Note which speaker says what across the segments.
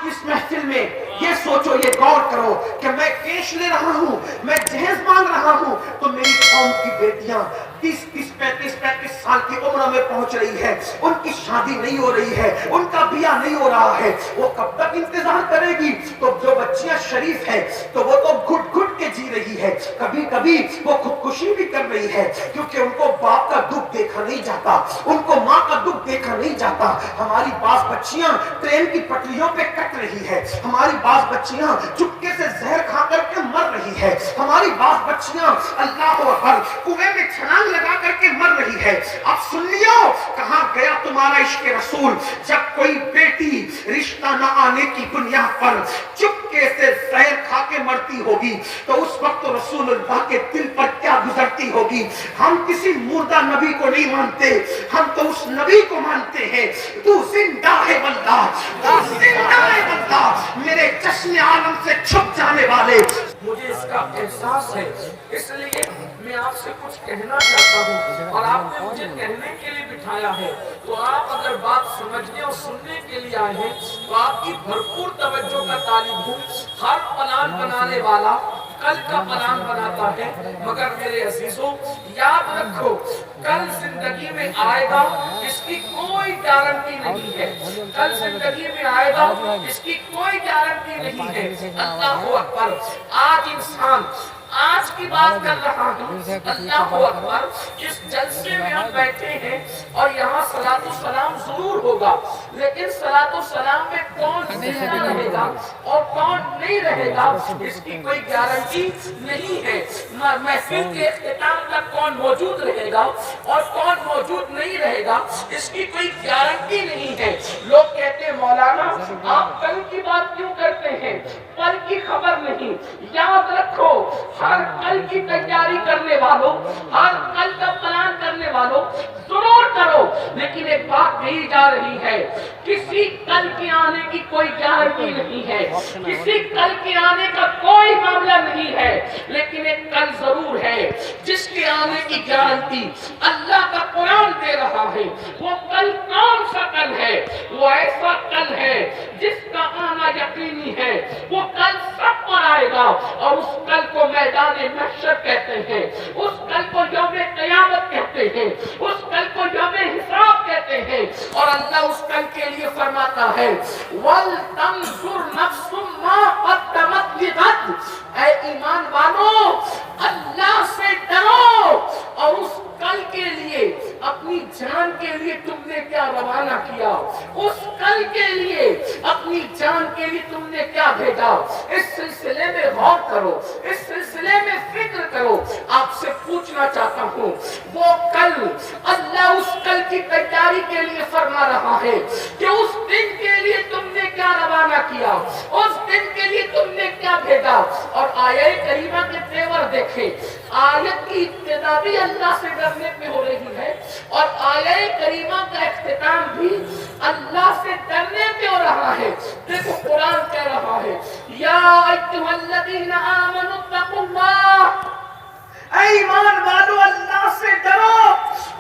Speaker 1: کی اس محفل میں یہ سوچو، یہ غور کرو کہ میں کیش لے رہا ہوں، میں جہیز مانگ رہا ہوں، تو میری قوم کی بیٹیاں 30-35 سال کی عمر میں پہنچ رہی ہے، ان کی شادی نہیں ہو رہی ہے، ان کا بیاہ نہیں ہو رہا ہے، وہ کب تک انتظار کرے گی؟ تو جو بچیاں شریف ہیں تو وہ تو گھٹ گھٹ کے جی رہی ہے، کبھی کبھی وہ خودکشی بھی کر رہی ہے، کیونکہ ان کو باپ کا دکھ دیکھا نہیں جاتا، ان کو ماں کا دکھ دیکھا نہیں جاتا۔ ہماری بعض بچیاں ٹرین کی پٹریوں پہ کٹ رہی ہے، ہماری بعض بچیاں چپکے سے زہر کھا کر کے مر رہی ہے، ہماری بعض بچیاں اللہ اکبر کنویں میں چھلانگ لگا کر کے مر رہی ہے۔ اب سن لیو، کہاں گیا تمہارا عشق رسول؟ جب کوئی بیٹی رشتہ نہ آنے کی بنیاد پر چپکے سے زہر کھا کے مرتی ہوگی تو اس وقت رسول اللہ کے دل پر کیا گزرتی ہوگی؟ ہم کسی مردہ نبی کو نہیں مانتے، ہم تو اس نبی کو مانتے ہیں۔ تو زندہ ہے واللہ، تو زندہ ہے واللہ، میرے چشم عالم سے چھپ جانے والے۔ مجھے اس کا احساس ہے، اس لیے میں آپ سے کچھ کہنا چاہتا ہوں، اور آپ نے مجھے کہنے کے لیے بٹھایا ہے، تو آپ اگر بات سمجھنے اور سننے کے لیے آئے ہیں تو آپ کی بھرپور توجہ کا طالب ہوں۔ ہر پلان بنانے والا کل کا پلان بناتا ہے، مگر میرے عزیزوں یاد رکھو، کل زندگی میں آئے گا اس کی کوئی گارنٹی نہیں ہے، کل زندگی میں آئے گا اس کی کوئی گارنٹی نہیں ہے۔ اللہ اکبر، آج انسان آج کی بات کر رہا ہوں، اللہ اکبر، اس جلسے میں ہم بیٹھے ہیں اور یہاں صلاۃ و سلام ضرور ہوگا، لیکن صلاۃ و سلام میں کون زندہ رہے گا اور کون نہیں رہے گا اس کی کوئی گارنٹی نہیں ہے۔ محفل کے اختتام تک کون موجود رہے گا اور کون موجود نہیں رہے گا اس کی کوئی گارنٹی نہیں ہے۔ لوگ کہتے ہیں مولانا آپ کل کی بات کیوں کرتے ہیں؟ کل کی خبر نہیں۔ یاد رکھو، ہر کل کی تیاری کرنے والوں، ہر کل کا پلان کرنے والوں ضرور کرو، لیکن ایک بات کہی جا رہی ہے، کسی کل کے آنے کی کوئی گارنٹی نہیں ہے، کسی کل کے آنے کا کوئی معاملہ نہیں ہے، لیکن ایک کل ضرور ہے جس کے آنے کی گارنٹی اللہ کا قرآن دے رہا ہے۔ وہ کل کون سا کل ہے؟ وہ ایسا کل ہے جس کا آنا یقینی ہے، وہ کل سب پر آئے گا، اور اس کل کو میدان محشر کہتے ہیں، اس کل کو یوم قیامت کہتے ہیں، اس کل کو یوم حساب کہتے ہیں، اور اللہ اس کل کے لیے فرماتا ہے وَلْتَنْظُرْ نَفْسٌ مَا قَدَّمَتْ لِغَدٍ۔ اے ایمان والو، اللہ سے ڈرو اور اس کل کے لیے، اپنی جان کے لیے تم نے کیا روانہ کیا، اس کل کے لیے، اپنی جان کے لیے تم نے کیا بھیجا۔ اس سلسلے میں غور کرو، اس سلسلے میں فکر کرو۔ آپ سے پوچھنا چاہتا ہوں، وہ کل، اللہ اس کل کی تیاری کے لیے فرما رہا ہے کہ اس دن کے لیے تم نے کیا روانہ کیا، اس دن کے لیے تم نے کیا بھیجا۔ اور آیت کریمہ کے تیور دیکھیں، آیت کی ابتدا بھی اللہ سے ڈرنے پہ ہو رہی ہے، اور آیت کریمہ کا اختتام بھی اللہ سے ڈرنے پہ ہو رہا ہے۔ دیکھو قرآن کہہ رہا ہے یا ایھا الذین آمنوا اتقوا اللہ، اے ایمان والو اللہ سے ڈرو،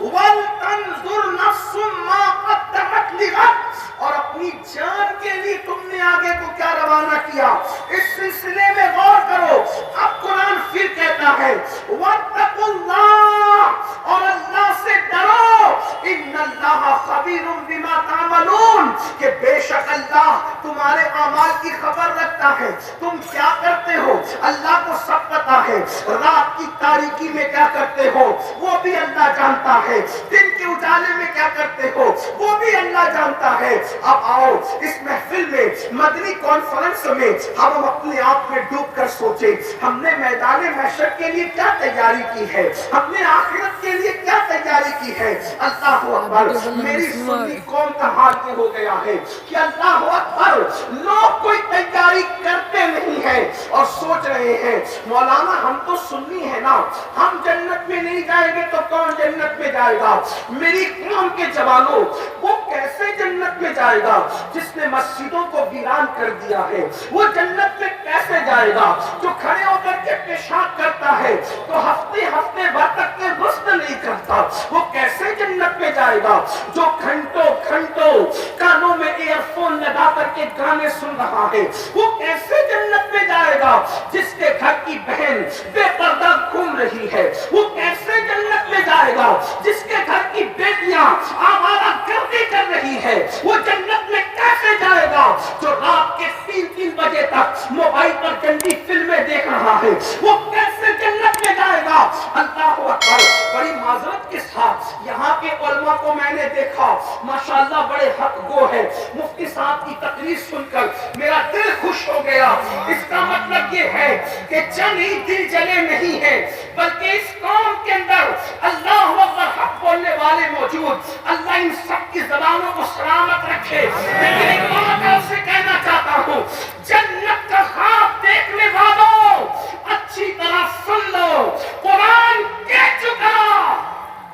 Speaker 1: وَلْتَنْظُرْ نَفْسٌ مَا قَدَّمَتْ لِغَدٍ، اور اپنی جان کے لیے تم نے آگے کو کیا روانہ کیا۔ اس سلسلے میں غور کرو۔ اب قرآن پھر کہتا ہے وَاتَّقُوا اللَّهَ، اور اللہ سے ڈرو، إِنَّ اللَّهَ خَبِيرٌ بِمَا تَعْمَلُونَ، کہ بے شک اللہ تمہارے اعمال کی خبر رکھتا ہے، تم کیا کرتے ہو اللہ کو سب پتا ہے، رات کی تاریکی میں کیا کرتے ہو وہ بھی اللہ جانتا ہے، دن کے اجالے میں کیا کرتے ہو وہ بھی اللہ جانتا ہے۔ اب آؤ اس محفل میں، مدنی کانفرنس میں ہم اپنے آپ میں ڈوب کر سوچیں، ہم نے میدان محشر کے لیے کیا تیاری کی ہے، ہم نے آخرت کے لیے کیا تیاری کی ہے۔ اللہ اکبر، میری سنی قوم کا حال یہ ہو گیا ہے کہ اللہ اکبر، لوگ کوئی تیاری کرتے نہیں ہیں اور سوچ رہے ہیں مولانا ہم تو سنی ہے نا، ہم جنت میں نہیں جائیں گے تو کون جنت میں جائے گا۔ میری قوم کے جوانوں، وہ کیسے جنت میں جائے گا جس نے مسجدوں کو ویران کر دیا ہے؟ وہ جنت میں کیسے جائے گا جو کھڑے ہو کر کے پیشاب کرتا ہے تو ہفتے ہفتے بھر تک کے غسل نہیں کرتا؟ وہ کیسے جنت میں جائے گا جو گھنٹوں گھنٹوں کانوں میں ایئر فون لگا کر کے گانے سن رہا ہے؟ وہ کیسے جنت میں جائے گا جس کے گھر کی بہن بے پردہ گھوم رہی ہے؟ وہ کیسے جنت میں جائے گا جس کے گھر کی بیٹیاں آوارہ گردی کر رہی ہے؟ وہ جنت میں کیسے جائے گا جو رات کے 3 بجے تک موبائل پر گندی فلمیں دیکھ رہا ہے؟ وہ کیسے جنت میں جائے گا؟ اللہ اکبر۔ بڑی معذرت کے ساتھ یہاں کے علماء کو میں نے دیکھا، ماشاءاللہ بڑے حق گو ہے۔ مفتی صاحب کی تقریر سن کر میرا دل خوش ہو گیا۔ اس کا مطلب یہ ہے کہ چند ہی دل جلے نہیں ہیں بلکہ اس قوم کے اندر اللہ اکبر حق بولنے والے موجود۔ اللہ ان سب کی زبانوں کو سلامت رکھے۔ لیکن ایک بات آپ سے کہنا چاہتا ہوں، جنت کا خواب دیکھنے والوں اچھی طرح سن لو، قرآن کہہ چکا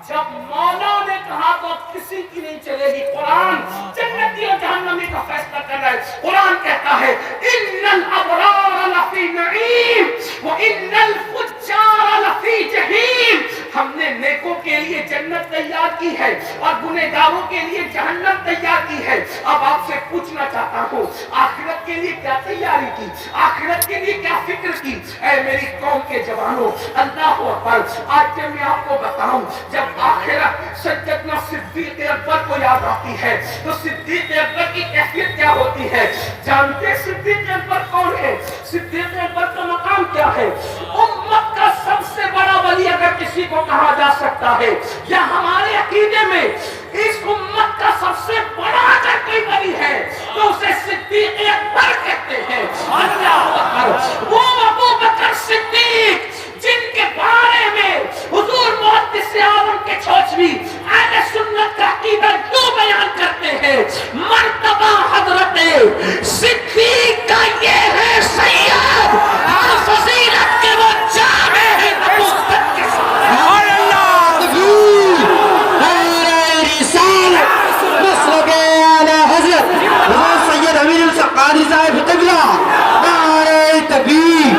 Speaker 1: جب مولا نے کہا تو اب کسی کی نہیں چلے گی۔ قرآن جنتی اور جہنمی کا فیصلہ کر رہا ہے۔ قرآن کہتا ہے ان الابرار لفی نعیم وان الفجار لفی جحیم۔ ہم نے نیکوں کے لیے جنت تیار کی ہے اور گنہگاروں کے لیے جہنم تیار کی ہے۔ اب آپ سے پوچھنا چاہتا ہوں، آخرت کے لیے کیا تیاری کی؟ آخرت کے لیے کیا فکر کی؟ اے میری قوم کے جوانوں، اللہ اکبر۔ آج جب میں آپ کو بتاؤں، جب آخرت سیدنا صدیق اکبر کو یاد آتی ہے تو صدیق اکبر کی کیفیت کیا ہوتی ہے؟ جانتے صدیق اکبر کون ہے؟ صدیق اکبر کا مقام کیا ہے؟ امت کا سب سے بڑا ولی اگر کسی کو کہا جا سکتا ہے یا ہمارے عقیدے میں اس امت کا سب سے بڑا اگر کوئی ولی ہے تو اسے صدیق اکبر کہتے ہیں۔ اللہ اکبر۔ وہ ابو بکر صدیق جن کے بارے میں حضور محدث اعظم کے چھوچوی اہل سنت کا عقیدہ یوں بیان کرتے ہیں، مرتبہ حضرت صدیق کا یہ ہے سید، ہر فضیلت کے وہ جامع ہے نبوت کے ساتھ۔
Speaker 2: قاری صاحب قبلہ نعرہ تکبیر۔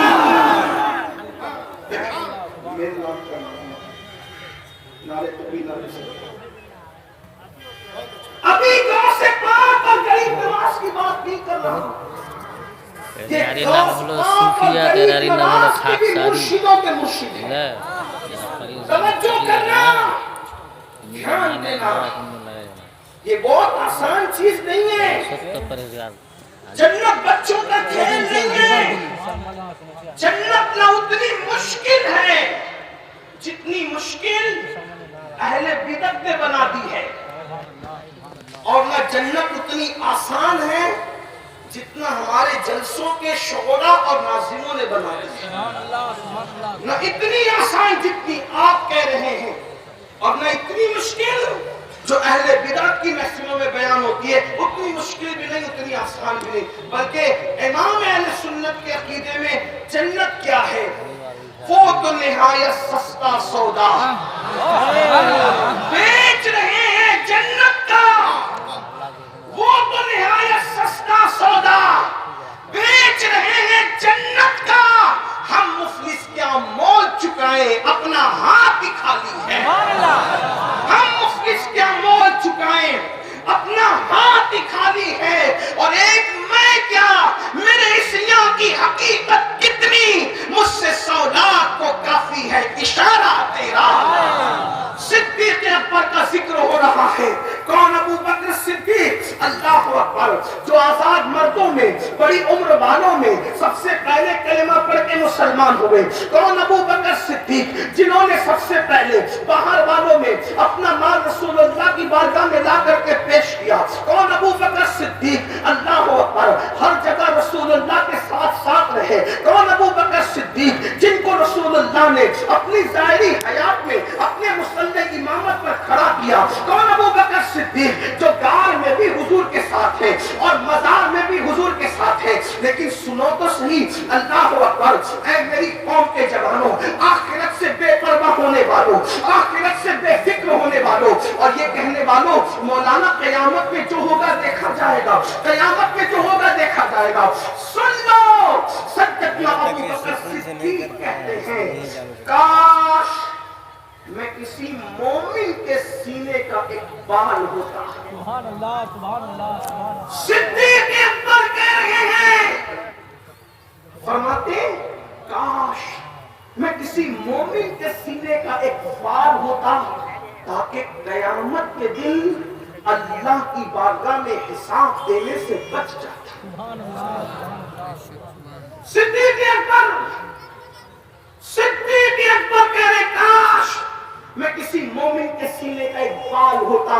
Speaker 1: ابھی گاؤں سے پاک اور غریب نواز کی بات نہیں کر رہا ہوں۔
Speaker 3: তেরারি নাম হলো সুফিয়া, তেরারি নাম হলো খাকসারি।
Speaker 1: مرشدوں کے مرشد ہیں۔ توجہ کرنا، دھیان دینا، یہ بہت آسان چیز نہیں ہے۔ جنت بچوں کا کھیل نہیں ہے۔ جنت نہ اتنی مشکل ہے جتنی مشکل اہل بدعت نے بنا دی ہے، اور نہ جنت اتنی آسان ہے جتنا ہمارے جلسوں کے شعراء اور ناظموں نے بنا دی ہے۔ نہ اتنی آسان جتنی آپ کہہ رہے ہیں، اور نہ اتنی مشکل جو اہل بدعت کی محفلوں میں بیان ہوتی ہے، اتنی مشکل بھی نہیں اتنی آسان بھی نہیں۔ بلکہ امام اہل سنت کے عقیدے میں جنت کیا ہے؟ وہ تو نہایت سستا سودا بیچ رہے ہیں جنت کا، وہ تو نہایت سستا سودا بیچ رہے ہیں جنت کا۔ ہم مفلس کیا مول چکائیں، اپنا ہاتھ ہی خالی ہے۔ ہم مفلس کیا مول چکائیں، اپنا ہاتھ ہی خالی ہے۔ اور ایک میں کیا، میرے اس یہاں کی حقیقت کتنی، مجھ سے سولاد کو کافی ہے اشارہ تیرا۔ صدیق اکبر کا ذکر ہو رہا ہے۔ کون؟ ابو بکر صدیق، اللہ اکبر، جو آزاد مردوں میں، بڑی عمر والوں میں سب سے پہلے کلمہ پڑھ کے مسلمان ہوئے۔ کون؟ ابو بکر صدیق، جنہوں نے سب سے پہلے باہر والوں میں اپنا مال رسول اللہ کی بارگاہ میں لا کر کے پیش کیا۔ کون؟ ابو بکر صدیق، اللہ اکبر، ہر جگہ رسول اللہ کے ساتھ ساتھ رہے۔ کون؟ ابو بکر صدیق، جن کو رسول اللہ نے اپنی ظاہری حیات میں اپنے مصلی امامت پر کھڑا کیا۔ کون؟ ابو بکر صدیق، جو غار میں بھی حضور کے ساتھ ہے اور مزار میں بھی حضور کے ساتھ ہے۔ لیکن سنو تو صحیح، اللہ اکبر، اے میری قوم کے جوانوں، آخرت سے بے پرواہ ہونے والوں, آخرت سے بے فکر ہونے والوں, اور یہ کہنے والوں مولانا قیامت میں جو ہوگا دیکھا جائے گا, قیامت میں جو ہوگا دیکھا جائے گا, سن لو سیدنا ابو بکر صدیق کہتے ہیں کاش میں کسی مومن کے سینے کا ایک بال ہوتا.
Speaker 4: سبحان اللہ سبحان اللہ سبحان اللہ.
Speaker 1: صدیق اکبر کہہ رہے ہیں, فرماتے کاش میں کسی مومن کے سینے کا ایک بال ہوتا تاکہ قیامت کے دن اللہ کی بارگاہ میں حساب دینے سے بچ جاتا.
Speaker 4: سبحان اللہ.
Speaker 1: صدیق اکبر کہہ رہے کاش میں کسی مومن کے سینے کا ایک بال ہوتا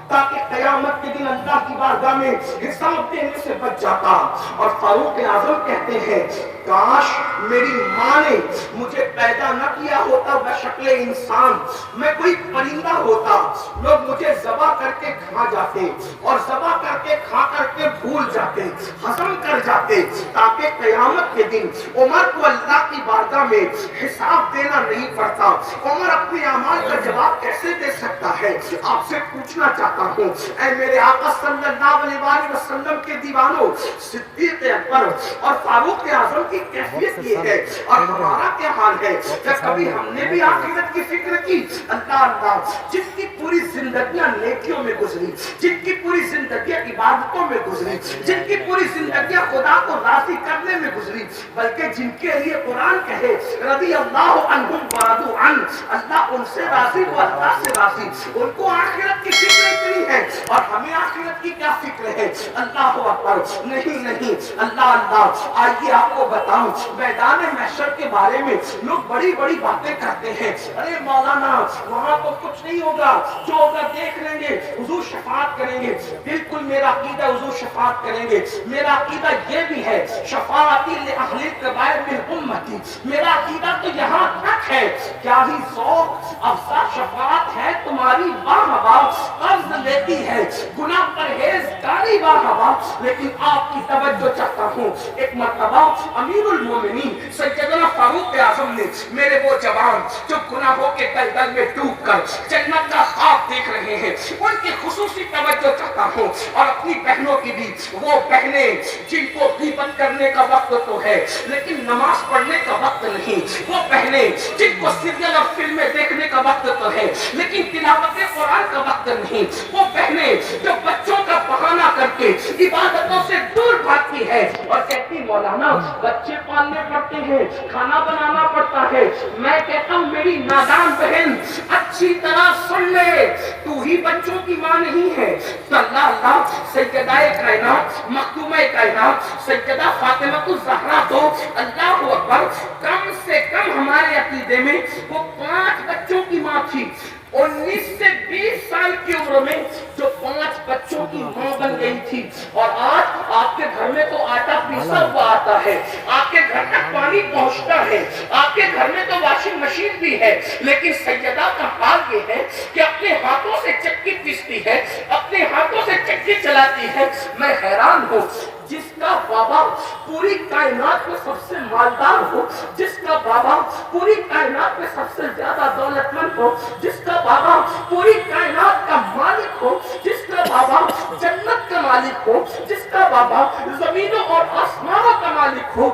Speaker 1: تاکہ قیامت کے دن اللہ کی بارگاہ میں حساب دینے سے بچ جاتا. اور فاروق اعظم کہتے ہیں کاش میری ماں نے مجھے پیدا نہ کیا ہوتا بشکل انسان, میں کوئی پرندہ ہوتا, لوگ مجھے ذبح کر کے کھا جاتے اور ذبح کر کے کھا کر کے بھول جاتے, ہضم کر جاتے, تاکہ قیامت کے دن عمر کو اللہ کی بارگاہ میں حساب دینا نہیں پڑتا. عمر اپنے اعمال کا جواب کیسے دے سکتا ہے؟ آپ سے پوچھنا چاہتا ہوں اے میرے آقا صلی اللہ علیہ وآلہ وسلم کے دیوانوں, صدیق اکبر اور فاروق اعظم کی کیفیت یہ ہے, اور ہمارا کیا حال ہے؟ کیا کبھی ہم نے بھی آخرت کی فکر کی؟ اللہ اللہ, جن کی پوری زندگیاں نیکیوں میں گزری, جن کی پوری زندگیاں عبادتوں میں گزری, جن کی پوری زندگیاں خدا کو راضی کرنے میں گزری, بلکہ جن کے لیے قرآن کہے رضی اللہ عنہم ورضوا عنہ, اللہ ان سے راضی وہ اللہ سے راضی, ان کو آخرت کی فکر اتنی ہے اور ہمیں آخرت کی کیا فکر ہے؟ اللہ اکبر. نہیں نہیں, اللہ اللہ. آئیے آپ کو بتاؤں میدان محشر کے بارے میں لوگ بڑی بڑی باتیں کرتے ہیں, ارے مولانا وہاں تو کچھ نہیں ہوگا, جو ہوگا دیکھ لیں گے, حضور شفاعت کریں گے. بالکل میرا عقیدہ حضور شفاعت کریں گے, میرا عقیدہ یہ بھی ہے شفاعتی لأہل الکبائر من امتی, میرا عقیدہ تو یہاں تک ہے. کیا ہی ذوق افزا شفاعت ہے تمہاری باہوا, قرض لیتی ہے گناہ پرہیزگاری باہوا. لیکن آپ کی توجہ چاہتا ہوں, ایک مرتبہ امیر المومنین سیدنا فاروق اعظم نے, میرے وہ جوان جو گناہوں کے دلدل میں ڈوب کر جنت کا خواب دیکھ رہے ہیں, ان کی خصوصی توجہ چاہتا ہوں, اور اپنی بہنوں کی بھی, وہ بہنیں جن کو غیبت کرنے کا وقت تو ہے لیکن نماز پڑھنے کا وقت نہیں, وہ بہنیں جن کو سیریل اور فلمیں دیکھنے کا وقت تو ہے لیکن تلاوت قرآن کا وقت نہیں, وہ بہنیں جو بچوں کا بہانہ کر کے عبادتوں سے دور بھاگتی ہے اور کہتی مولانا بچے پالنے پڑتے ہیں, کھانا بنانا پڑتا ہے. میں کہتا ہوں میری نادان بہن اچھی طرح سن لے, تو ہی بچوں کی ماں نہیں ہے. اللہ اللہ, سیدہ کائنات مخدومہ کائنات سیدہ فاطمہ الزہرا تو اللہ اکبر کم سے کم ہمارے عقیدے میں وہ 5 بچوں کی ماں تھی. 19 سے 20 سال کی عمر میں جو 5 بچوں کی ماں بن گئی تھی. اور آج آپ کے گھر میں تو آٹا پیسا ہوا آتا ہے, آپ کے گھر تک پانی پہنچتا ہے, آپ کے گھر میں تو واشنگ مشین بھی ہے, لیکن سیدہ کا حال یہ ہے کہ اپنے ہاتھوں سے چکی پیستی ہے, اپنے ہاتھوں سے چکی چلاتی ہے. میں حیران ہوں, جس کا بابا پوری کائنات میں سب سے مالدار ہو, جس کا بابا پوری کائنات میں سب سے زیادہ دولت مند ہو, جس کا بابا پوری کائنات کا مالک ہو, جس کا بابا جنت کا مالک ہو, جس کا بابا زمینوں اور آسمانوں کا مالک ہو,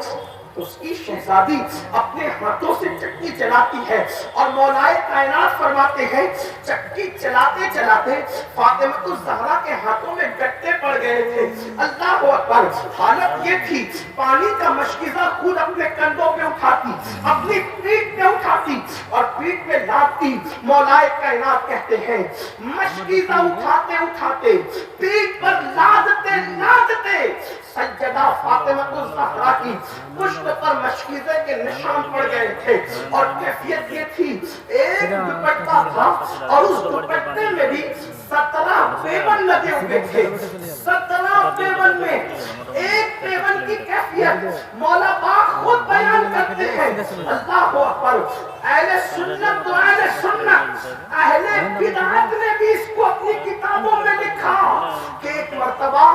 Speaker 1: اس کی شہزادی اپنے ہاتھوں سے چکی چلاتی ہے. اور مولائے کائنات فرماتے ہیں چکی چلاتے چلاتے فاطمہ الزہرا کے ہاتھوں میں گٹے پڑ گئے تھے. اللہ اکبر, حالت یہ تھی پانی کا مشکیزہ خود اپنے کندھوں پہ اٹھاتی, اپنی پیٹھ پہ اٹھاتی اور پیٹھ پہ لادتی. مولائے کائنات کہتے ہیں مشکیزہ اٹھاتے اٹھاتے پیٹھ پر لادتے لادتے سیدہ فاطمہ الزہرا کی پشت پر مشکیزے کے نشان پڑ گئے تھے. اور کیفیت یہ تھی, ایک دوپٹہ تھا اور اس دوپٹے میں بھی 17 پیون لگے ہوئے تھے. 17 پیون میں ایک پیون کی کیفیت مولا پاک خود بیان کرتے ہیں. اللہ اکبر. اہل سنت تو اہل سنت, اہل بدعت نے بھی اس کو اپنی کتابوں میں لکھا کہ ایک مرتبہ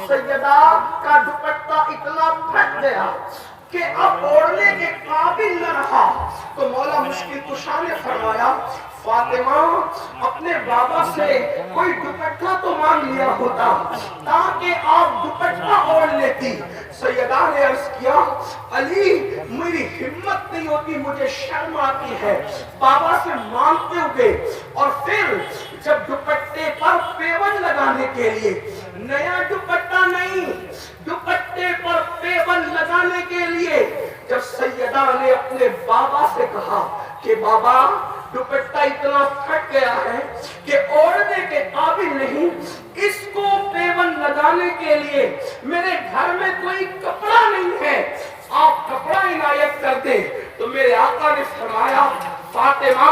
Speaker 1: سیدہ کا دوپٹہ اتنا پھٹ گیا کہ اب اوڑھنے کے قابل نہ رہا تو مولا مشکل کشا نے فرمایا فاطمہ اپنے بابا سے کوئی دوپٹہ تو مانگ لیا ہوتا تاکہ آپ دوپٹہ اوڑھ لیتی. سیدہ نے عرض کیا علی میری ہمت نہیں ہوتی, مجھے شرم آتی ہے بابا سے مانگتے ہوئے. اور پھر جب دوپٹے پر پیون لگانے کے لیے, نیا دوپٹہ نہیں, دوپٹے پر پیون لگانے کے لیے جب سیدہ نے اپنے بابا سے کہا کہ بابا دوپٹہ اتنا پھٹ گیا ہے کہ اوڑھنے کے قابل نہیں, اس کو پیون لگانے کے لیے میرے گھر میں کوئی کپڑا نہیں ہے, آپ کپڑا عنایت کر دیں. تو میرے آقا نے فرمایا فاطمہ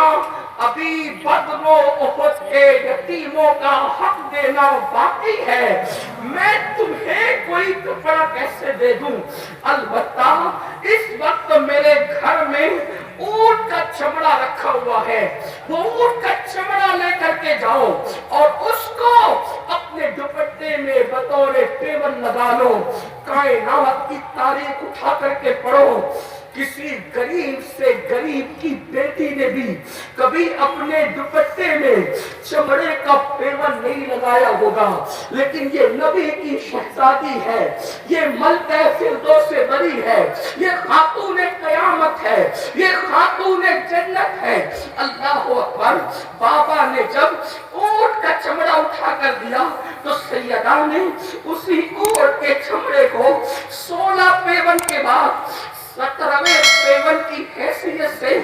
Speaker 1: ابھی بدر و احد کے یتیموں کا حق دینا باقی ہے, میں تمہیں کوئی کپڑا کیسے دے دوں. البتہ اس وقت میرے گھر میں اونٹ کا چمڑا رکھا ہوا ہے, وہ اونٹ کا چمڑا لے کر کے جاؤ اور اس کو اپنے دوپٹے میں بطور پیون لگا لو. کائنات کی تاریخ اٹھا کر کے پڑھو, کسی غریب سے غریب کی بیٹی نے بھی کبھی اپنے دوپٹے میں چمڑے کا پیون نہیں لگایا ہوگا, لیکن یہ نبی کی شہزادی ہے, یہ ملکہ فردوس سے بری ہے, یہ خاتون قیامت ہے, یہ خاتون جنت ہے. اللہ اکبر. بابا نے جب اونٹ کا چمڑا اٹھا کر دیا تو سیدہ نے اسی اونٹ کے چمڑے کو 16 پیون کے بعد 17ویں پیون کی حیثیت سے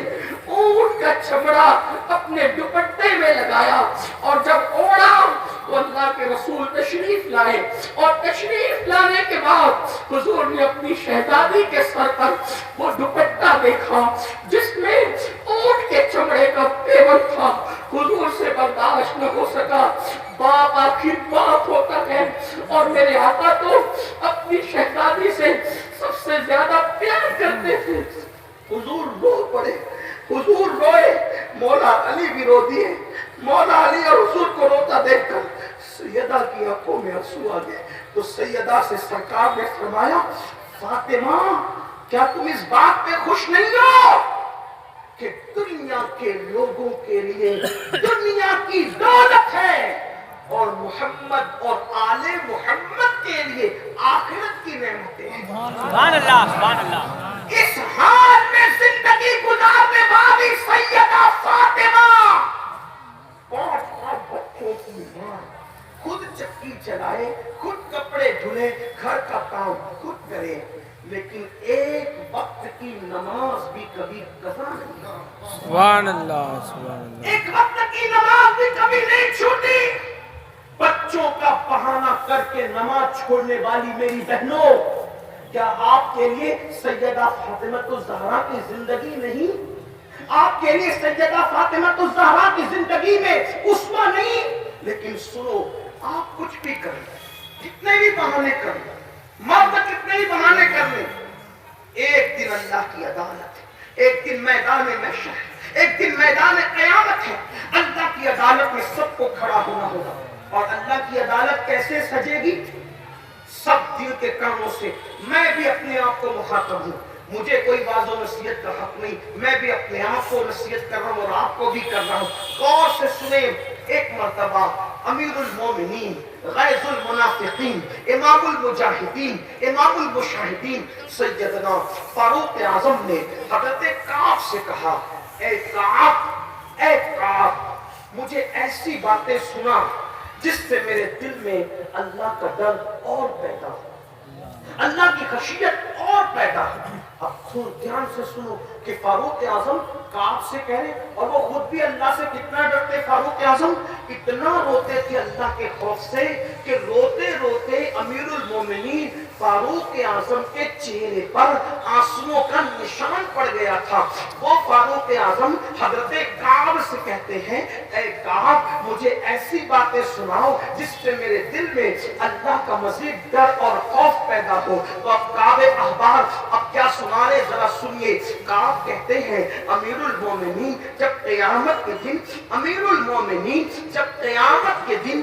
Speaker 1: اونٹ کا چمڑا اپنے دوپٹے میں لگایا. اور جب اوڑھا تو اللہ کے رسول تشریف لائے, اور تشریف لانے کے بعد حضور نے اپنی شہزادی کے سر پر وہ دوپٹہ دیکھا جس میں اونٹ کے چمڑے کا پیون تھا. حضور سے برداشت نہ ہو سکا, باپ آخر باپ ہوتا ہے, اور میرے آقا تو اپنی شہزادی سے سب سے زیادہ پیار کرتے تھے. حضور رو پڑے, حضور روئے, مولا علی بھی رو دیے. مولا علی اور حضور کو روتا دیکھ کر سیدہ کی آنکھوں میں آنسو آ گئے. تو سیدہ سے سرکار نے فرمایا فاطمہ کیا تم اس بات پہ خوش نہیں ہو کہ دنیا کے لوگوں کے لیے دنیا کی دولت ہے اور محمد اور آل محمد کے لیے آخرت کی نعمتیں ہیں.
Speaker 4: سبحان اللہ سبحان اللہ.
Speaker 1: اس حال میں زندگی گزارنے والی سیدہ فاطمہ 5 بچوں کی ماں, خود چکی چلائے, خود کپڑے دھلے, گھر کا کام خود کرے, لیکن ایک وقت کی نماز بھی کبھی قضا نہیں.
Speaker 2: سبحان اللہ سبحان اللہ.
Speaker 1: ایک وقت کی نماز بھی کبھی نہیں چھوٹی. بچوں کا بہانہ کر کے نماز چھوڑنے والی میری بہنوں, کیا آپ کے لیے سیدہ فاطمہ الزہرا کی زندگی نہیں؟ آپ کے لیے سیدہ فاطمہ الزہرا کی زندگی میں اسوہ نہیں؟ لیکن سنو, آپ کچھ بھی کریں, کتنے بھی بہانے کریں, مرد کتنے بھی بہانے کر لیں, ایک دن اللہ کی عدالت ہے, ایک دن میدان محشر ہے, ایک دن میدان قیامت ہے. اللہ کی عدالت میں سب کو کھڑا ہونا ہوگا. اور اللہ کی عدالت کیسے سجے گی؟ سب دل کے کاموں سے. میں بھی اپنے آپ کو مخاطب ہوں, مجھے کوئی واضح و نصیحت کا حق نہیں, میں بھی اپنے آپ کو نصیحت کر رہا ہوں اور آپ کو بھی کر رہا ہوں. غور سے سنیں. ایک مرتبہ امیر المومنین, غیظ المنافقین, امام المجاہدین, امام المشاہدین سیدنا فاروق اعظم نے حضرت کعب سے کہا اے کعب, اے کعب مجھے ایسی باتیں سنا جس سے میرے دل میں اللہ کا ڈر اور پیدا ہو, اللہ کی خشیت اور پیدا ہو. اب دھیان سے سنو کہ فاروق اعظم کعب سے کہہ رہے, اور وہ خود بھی اللہ سے کتنا ڈرتے. فاروق اعظم اتنا روتے تھے اللہ کے خوف سے کہ روتے روتے امیر المومنین فاروق اعظم کے چہرے پر آنسوؤں کا نشان پڑ گیا تھا. وہ فاروق اعظم حضرت کعب سے کہتے ہیں اے کعب مجھے ایسی باتیں سناؤ جس سے میرے دل میں اللہ کا مزید ڈر اور خوف پیدا ہو. تو اب کعب احبار اب کیا سنا رہے, ذرا سنیے. کعب کہتے ہیں امیر المومنین جب قیامت کے دن, امیر المومنین جب قیامت کے دن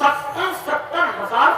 Speaker 1: 70,000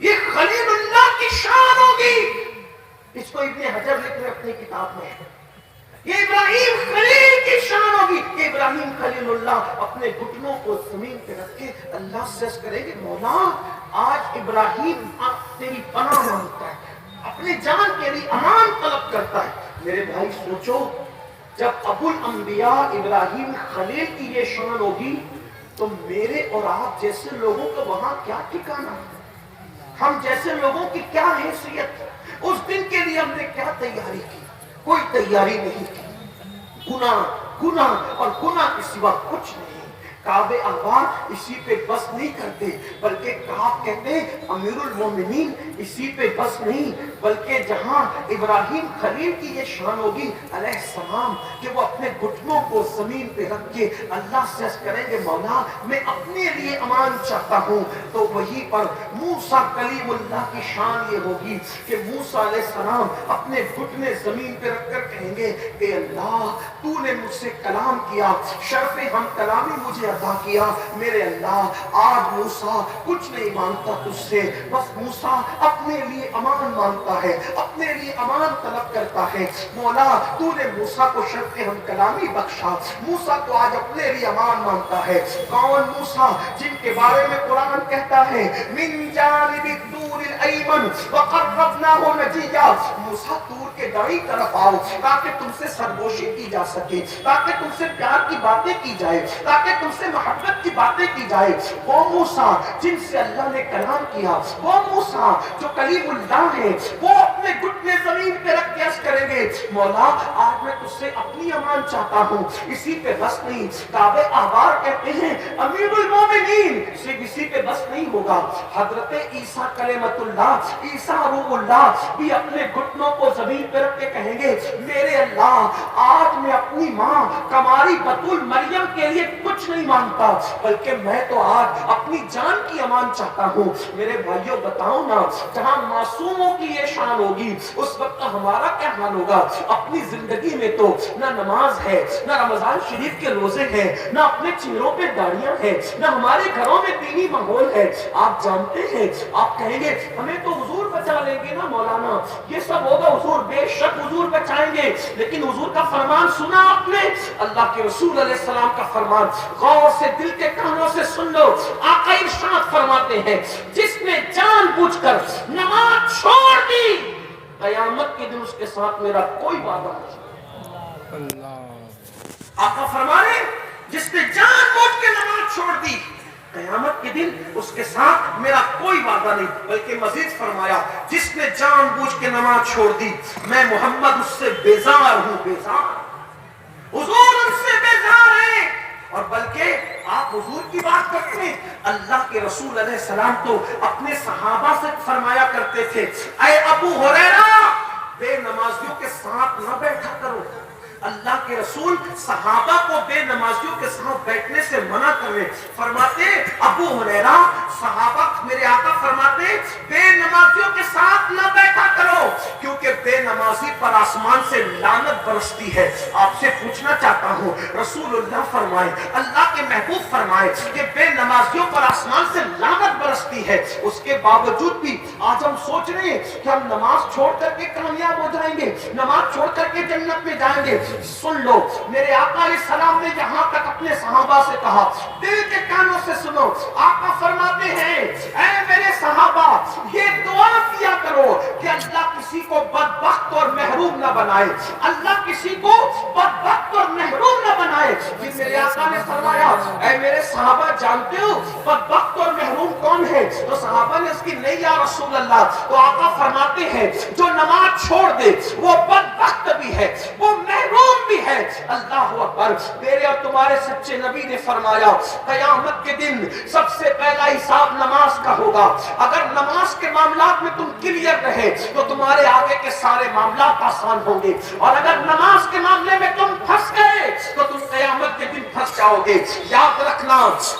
Speaker 1: یہ خلیل اللہ کی شان ہوگی. اس کو ابن حجر لکھ رہے اپنی کتاب میں. یہ ابراہیم خلیل کی شان ہوگی. کہ ابراہیم خلیل اللہ اپنے گھٹنوں کو زمین پہ رکھ کے اللہ سے عرض کریں گے مولا آج ابراہیم تیری پناہ مانگتا ہے, اپنے جان کے لیے امان طلب کرتا ہے. میرے بھائی سوچو, جب ابو الانبیاء ابراہیم خلیل کی یہ شان ہوگی تو میرے اور آپ جیسے لوگوں کا وہاں کیا ٹھکانہ, ہم جیسے لوگوں کی کیا حیثیت. اس دن کے لیے ہم نے کیا تیاری کی؟ کوئی تیاری نہیں کی. گناہ اور گناہ کے سوا کچھ نہیں. کعبہ آباد اسی پہ بس نہیں کرتے, بلکہ کعب کہتے ہیں امیر المومنین اسی پہ بس نہیں, بلکہ جہاں ابراہیم خلیل کی یہ شان ہوگی علیہ السلام کہ وہ اپنے گھٹنوں کو زمین پہ رکھ کے اللہ سے عرض کریں گے مولا میں اپنے لیے امان چاہتا ہوں. تو وہیں پر موسیٰ کلیم اللہ کی شان یہ ہوگی کہ موسیٰ علیہ السلام اپنے گھٹنے زمین پہ رکھ کر کہیں گے کہ اللہ تو نے مجھ سے کلام کیا, شرف ہم کلامی مجھے عطا کیا. میرے اللہ آج موسیٰ کچھ نہیں مانگتا تجھ سے, بس موسیٰ اپنے لیے امان مانگتا ہے, اپنے لیے امان طلب کرتا ہے. مولا تو نے موسیٰ کو شرف ہم کلامی بخشا, موسیٰ تو آج اپنے لیے امان مانگتا ہے. کون موسیٰ؟ جن کے بارے میں قرآن کہتا ہے من جانب الطور الایمن وقربناہ نجیا. موسیٰ طور کے دائیں طرف آؤ تاکہ تم سے سرگوشی کی جا سکے, تاکہ تم سے پیار کی باتیں کی جائے, تاکہ تم سے محبت کی باتیں کی جائے. وہ موسیٰ جن سے اللہ نے کلام کیا, وہ موسیٰ جو کلیم اللہ ہے, وہ اپنے گھٹنے زمین پہ رکھ کے عرض کریں گے مولا آج میں تجھ سے اپنی امان چاہتا ہوں. اسی پہ بس نہیں, کعبہ آباد کہتے ہیں امیر المومنین صرف اسی پہ بس نہیں ہوگا. حضرت عیسیٰ کلمت اللہ, عیسیٰ روح اللہ بھی اپنے گھٹنوں کو زمین پہ رکھ کے کہیں گے میرے اللہ آج میں اپنی ماں کماری بطول مریم کے لیے کچھ نہیں مانگتا, بلکہ میں تو آج اپنی جان کی امان چاہتا ہوں. میرے بھائیوں بتاؤ نا, جہاں معصوموں کی یہ شان ہوگی اس وقت ہمارا کیا حال ہوگا؟ اپنی زندگی میں تو نہ نماز ہے, نہ رمضان شریف کے روزے ہیں, نہ اپنے چہروں پہ داڑیاں ہیں, نہ ہمارے گھروں میں دینی ماحول ہے. آپ جانتے ہیں, آپ کہیں گے ہمیں تو حضور بچا لیں گے نا مولانا, یہ سب ہوگا حضور, بے شک حضور بچائیں گے. لیکن حضور کا فرمان سنا آپ نے, اللہ کے رسول علیہ السلام کا فرمان غور سے دل کے کانوں سے سن لو. آقا ارشاد فرماتے ہیں جس نے جان بوجھ کر نماز چھوڑ دی قیامت کے دن اس کے ساتھ میرا کوئی وعدہ نہیں. آقا فرمانے جس نے جان بوجھ کے نماز چھوڑ دی قیامت کے دن اس کے ساتھ میرا کوئی وعدہ نہیں. بلکہ مزید فرمایا جس نے جان بوجھ کے نماز چھوڑ دی میں محمد اس سے بیزار ہوں. بیزار حضور ان سے بیزار ہیں. اور بلکہ آپ حضور کی بات کرتے ہیں, اللہ کے رسول علیہ السلام تو اپنے صحابہ سے فرمایا کرتے تھے اے ابو ہریرہ بے نمازیوں کے ساتھ نہ بیٹھا کرو. اللہ کے رسول صحابہ کو بے نمازیوں کے ساتھ بیٹھنے سے منع کرنے. فرماتے ابو ہریرہ صحابہ میرے آقا فرماتے بے نمازیوں کے ساتھ نہ بیٹھا کرو کیونکہ بے نمازی پر آسمان سے لعنت برستی ہے. آپ سے پوچھنا چاہتا ہوں رسول اللہ فرمائے, اللہ کے محبوب فرمائے کہ بے نمازیوں پر آسمان سے لعنت برستی ہے, اس کے باوجود بھی آج ہم سوچ رہے ہیں کہ ہم نماز چھوڑ کر کے کامیاب ہو جائیں گے, نماز چھوڑ کر کے جنت میں جائیں گے. سن لو, میرے آقا علیہ السلام نے جہاں تک اپنے صحابہ سے کہا دل کے کانوں سے سنو. آقا فرماتے ہیں اے میرے صحابہ یہ دعا کیا کرو کہ اللہ کسی کو بدبخت اور محروم نہ بنائے, اللہ کسی کو بدبخت اور محروم نہ بنائے. جس میرے آقا نے فرمایا اے میرے صحابہ جانتے ہو بدبخت اور محروم کون ہے؟ تو صحابہ نے اس کی نہیں یا رسول اللہ. تو آقا فرماتے ہیں جو نماز چھوڑ دے وہ بدبخت بھی ہے, وہ محروم بھی ہے. اللہ اکبر. میرے اور تمہارے سچے نبی نے فرمایا قیامت کے دن سب سے پہلا حساب نماز کا ہوگا. اگر نماز کے معاملات میں تم کلیئر رہے تو تمہارے آگے کے سارے معاملات آسان ہوں گے, اور اگر نماز کے معاملے میں تم پھنس گئے تو تم قیامت کے دن پھنس جاؤ گے. یاد رکھنا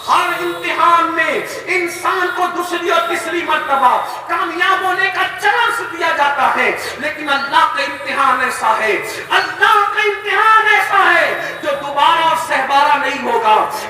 Speaker 1: ہر امتحان میں انسان کو دوسری اور تیسری مرتبہ کامیاب ہونے کا چانس دیا جاتا ہے, لیکن اللہ کا امتحان ایسا ہے, اللہ کا امتحان ایسا ہے جو دوبارہ اور سہبارہ نہیں ہوگا.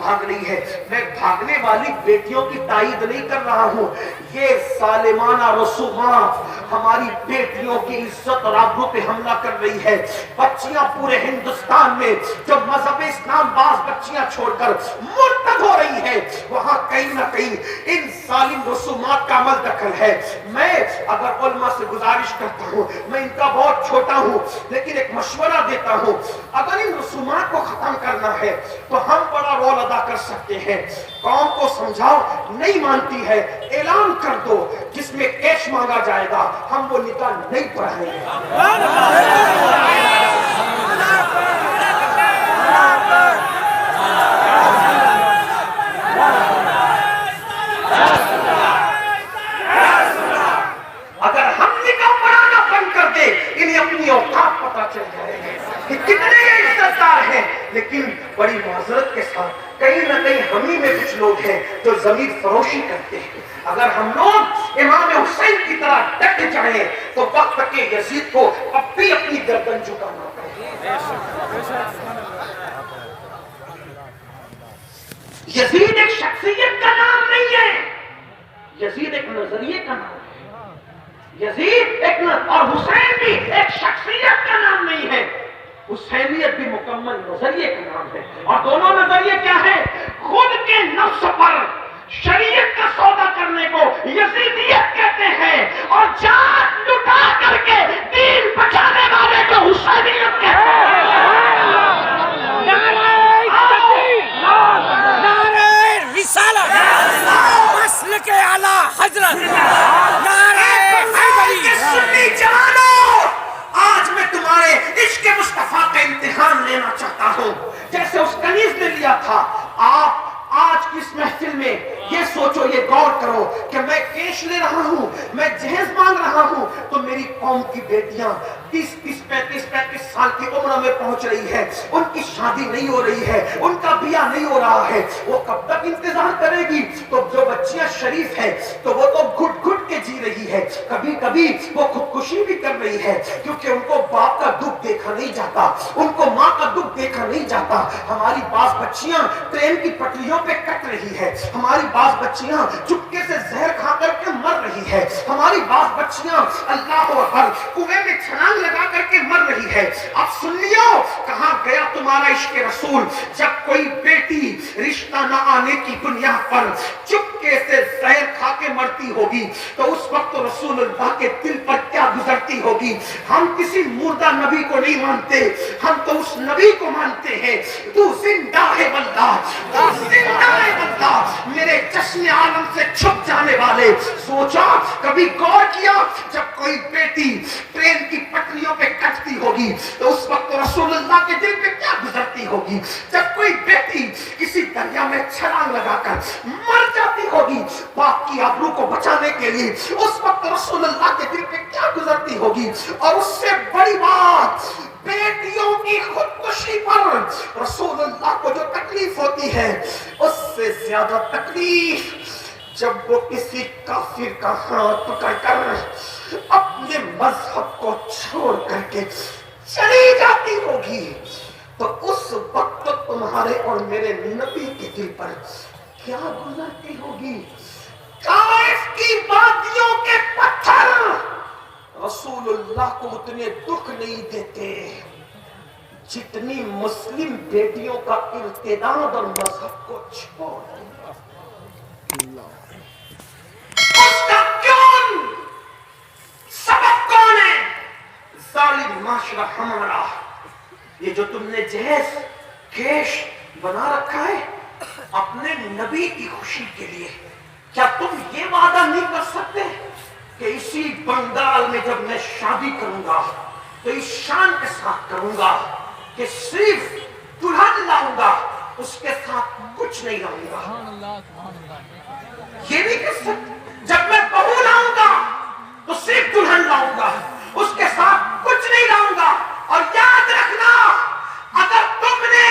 Speaker 1: بھاگ رہی ہے. میں بھاگنے والی بیٹیوں کی تائید نہیں کر رہا ہوں. یہ ظالمانہ رسومات ہماری بیٹیوں کی عزت اور آبرو پہ حملہ کر رہی ہے. بچیاں پورے ہندوستان میں جو مذہب اسلام باز بچیاں چھوڑ کر مرتد ہو رہی ہے, وہاں کہیں نہ کہیں ان ظالم رسومات کا عمل دخل ہے. میں اگر علماء سے گزارش کرتا ہوں, میں ان کا بہت چھوٹا ہوں لیکن ایک مشورہ دیتا ہوں, اگر ان رسومات کو ختم کرنا ہے تو ہم بڑا رول ادا کر سکتے ہیں. قوم کو سمجھاؤ, نہیں مانتی ہے اعلان کر دو جس میں کیش مانگا جائے گا, ہم وہ نکاح نہیں پڑھائیں گے. اگر ہم نکاح پڑھانا بند کر دے, انہیں اپنی اوقات پتہ چل جائے گی کہ کتنے عزت دار ہیں. لیکن بڑی معذرت کے ساتھ کہیں نہ کہیں ہمیں میں کچھ لوگ ہیں جو ضمیر فروشی کرتے ہیں. اگر ہم لوگ امام حسین کی طرح ڈٹ جائیں تو وقت کے یزید کو اب بھی اپنی گردن جھکانا پڑے. یزید ایک شخصیت کا نام نہیں ہے, یزید ایک نظریے کا نام ہے. یزید ایک اور حسین بھی ایک شخصیت کا نام نہیں ہے. حسینیت بھی مکمل نظریے کا نام ہے. اور دونوں نظریے کیا ہیں؟ خود کے نفس پر شریعت کا سودا کرنے کو یزیدیت کہتے ہیں, اور جان لٹا کر کے دین بچانے والے کو حسینیت کہتے ہیں.
Speaker 4: نعرہ رسالت, اصل کے اعلی حضرت, نعرہ حیدری.
Speaker 1: سنی جوانو, آج میں تمہارے عشق مصطفیٰ کا امتحان لینا چاہتا ہوں جیسے اس کنیز نے لیا تھا. آپ آج کی اس محفل میں یہ سوچو, یہ غور کرو کہ میں کیش لے رہا ہوں, میں جہیز مانگ رہا ہوں, تو میری قوم کی بیٹیاں 30-35 سال کی عمر میں پہنچ رہی ہے, ان کی شادی نہیں ہو رہی ہے, ان کا بیاہ نہیں ہو رہا ہے. وہ کب تک انتظار کرے گی؟ تو جو بچیاں شریف ہیں تو وہ تو گھٹ گھٹ کے جی رہی ہے, کبھی کبھی وہ خودکشی بھی کر رہی ہے کیونکہ ان کو باپ کا دکھ دیکھا نہیں جاتا, ان کو ماں کا دکھ دیکھا نہیں جاتا. ہماری بعض بچیاں ٹرین کی پٹریوں پہ کٹ رہی ہے, ہماری بعض بچیاں چپکے سے زہر کھا کر کے مر رہی ہے, ہماری بعض بچیاں اللہ اکبر کنویں میں چھلانگ لگا کر کے مر رہی ہے. اب سن لیو, کہاں گیا تمہارا عشق رسول جب کوئی بیٹی رشتہ نہ آنے کی بنیاد پر چپکے سے زہر کھا کے مرتی ہوگی تو اس وقت رسول اللہ کے دل پر کیا گزرتی ہوگی. ہم کسی مردہ نبی کو نہیں مانتے, ہم تو اس نبی کو مانتے ہیں. تو زندہ ہے واللہ, تو زندہ ہے واللہ, میرے چشم عالم سے چھپ جانے والے. سوچا, کبھی غور کیا, جب کوئی بیٹی ٹرین کی پٹریوں پہ کٹتی ہوگی تو اس وقت رسول اللہ کے دل پہ کیا گزرتی ہوگی. جب کوئی بیٹی کسی دریا میں چھلانگ لگا کر مر جاتی ہوگی باپ کی آبرو کو بچانے کے لیے, اس وقت رسول اللہ کے دل پہ کیا گزرتی ہوگی. اور اس سے بڑی بات, بیٹیوں کی خودکشی پر رسول اللہ کو جو تکلیف ہوتی ہے اس سے زیادہ تکلیف جب وہ کسی کافر کا ہاتھ پکڑ کر اپنے مذہب کو چھوڑ کر کے چلی جاتی ہوگی. تو اس وقت تمہارے اور میرے نبی کے دل پر کیا گزرتی ہوگی. طائف کی وادیوں کے پتھر رسول اللہ کو اتنے دکھ نہیں دیتے جتنی مسلم بیٹیوں کا ارتداد اور مذہب کو چھوڑ دیا. اس کا کیوں سبب کون ہے؟ ظالم معاشرہ ہمارا. یہ جو تم نے جہیز کیش بنا رکھا ہے اپنے نبی کی خوشی کے لیے, کیا تم یہ وعدہ نہیں کر سکتے کہ اسی بنگال میں جب میں شادی کروں گا تو اس شان کے ساتھ کروں گا کہ صرف دلہن لاؤں گا, اس کے ساتھ کچھ نہیں لاؤں گا. یہ نہیں کر سکتے. جب میں بہو لاؤں گا تو صرف دلہن لاؤں گا, اس کے ساتھ کچھ نہیں لاؤں گا. اور یاد رکھنا, اگر تم نے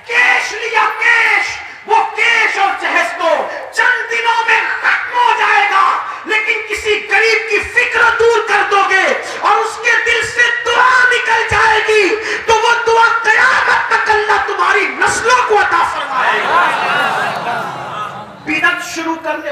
Speaker 1: کیش لیا, کیش, وہ کیش اور جہیز تو چند دنوں میں ختم ہو جائے گا, لیکن کسی غریب کی فکر دور کر دو گے اور اس کے دل سے دعا نکل جائے گی تو وہ دعا قیامت تک اللہ تمہاری نسلوں کو عطا فرمائے گا.